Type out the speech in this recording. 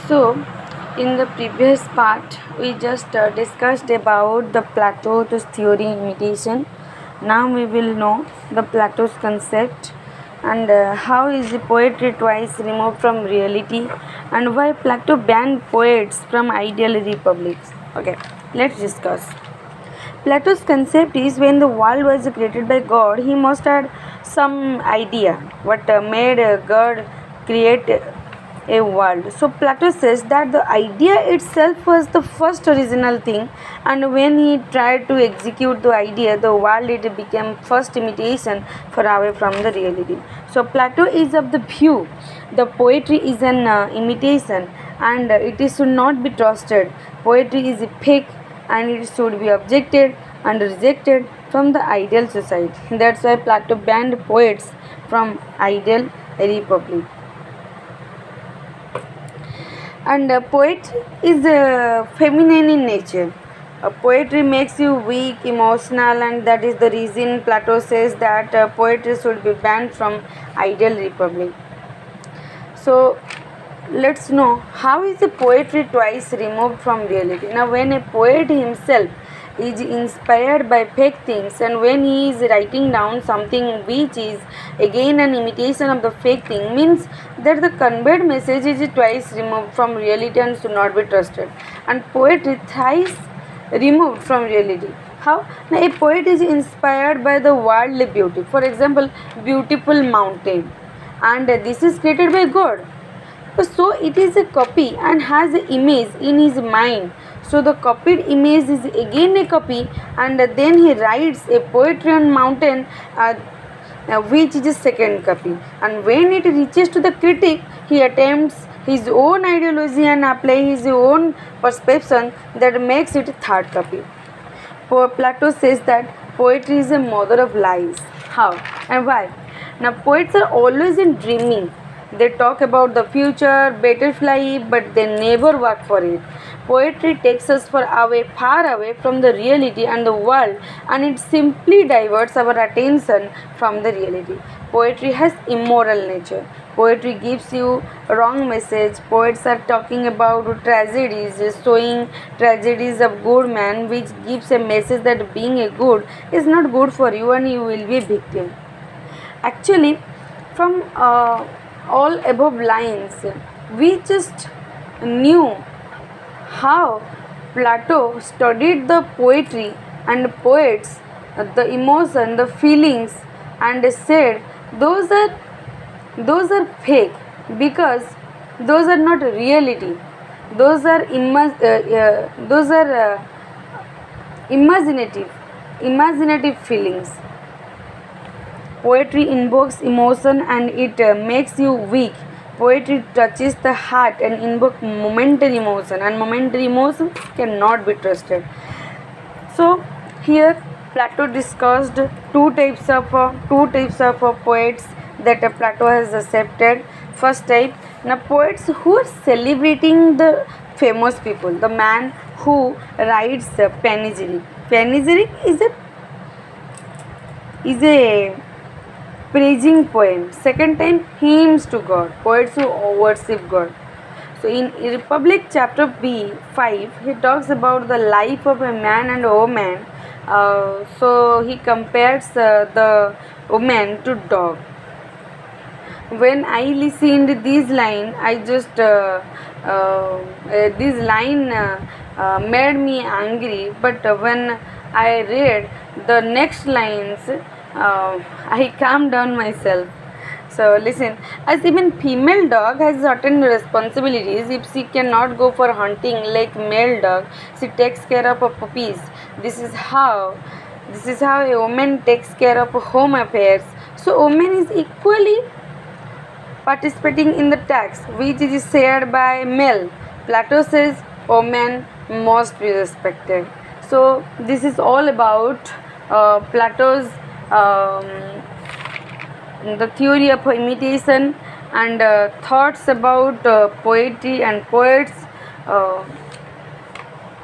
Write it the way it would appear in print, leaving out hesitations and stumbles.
So, in the previous part, we just discussed about the Plato's theory imitation. Now we will know the Plato's concept and how is the poetry twice removed from reality and why Plato banned poets from ideal republics. Okay, let's discuss. Plato's concept is when the world was created by God, he must have some idea what made God create a world. So Plato says that the idea itself was the first original thing, and when he tried to execute the idea, the world it became first imitation far away from the reality. So Plato is of the view the poetry is an imitation and it is should not be trusted. Poetry is fake and it should be objected and rejected from the ideal society. That's why Plato banned poets from ideal republic. And poetry is feminine in nature. Poetry makes you weak, emotional, and that is the reason Plato says that poetry should be banned from ideal republic. So let's know how is the poetry twice removed from reality. Now when a poet himself is inspired by fake things and when he is writing down something which is again an imitation of the fake thing means that the conveyed message is twice removed from reality and should not be trusted, and poetry thrice removed from reality. How? Now a poet is inspired by the worldly beauty, for example beautiful mountain, and this is created by God. So it is a copy and has an image in his mind. So the copied image is again a copy, and then he writes a poetry on mountain, which is a second copy. And when it reaches to the critic, he attempts his own ideology and apply his own perception that makes it a third copy. Plato says that poetry is a mother of lies. How and why? Now poets are always in dreaming. They talk about the future, butterfly, but they never work for it. Poetry takes us far away from the reality and the world, and it simply diverts our attention from the reality. Poetry has immoral nature. Poetry gives you a wrong message. Poets are talking about tragedies, showing tragedies of good man, which gives a message that being a good is not good for you and you will be a victim. Actually, from all above lines, we just knew how Plato studied the poetry and poets, the emotion, the feelings, and said those are fake because those are not reality. Those are imaginative feelings. Poetry invokes emotion and it makes you weak. Poetry touches the heart and invokes momentary emotion, and momentary emotion cannot be trusted. So here Plato discussed two types of poets that Plato has accepted. First type, now poets who are celebrating the famous people, the man who writes panegyric. Panegyric is a praising poem. Second time, hymns to God, poets who worship God. So in Republic chapter B5, he talks about the life of a man and a woman. So he compares the woman to dog. When I listened this line, I just this line made me angry. But when I read the next lines, I calmed down myself. So listen, as even female dog has certain responsibilities. If she cannot go for hunting like male dog, she takes care of her puppies. This is how a woman takes care of home affairs. So woman is equally participating in the tax which is shared by male. Plato says women must be respected. So this is all about Plato's the theory of imitation and thoughts about poetry and poets.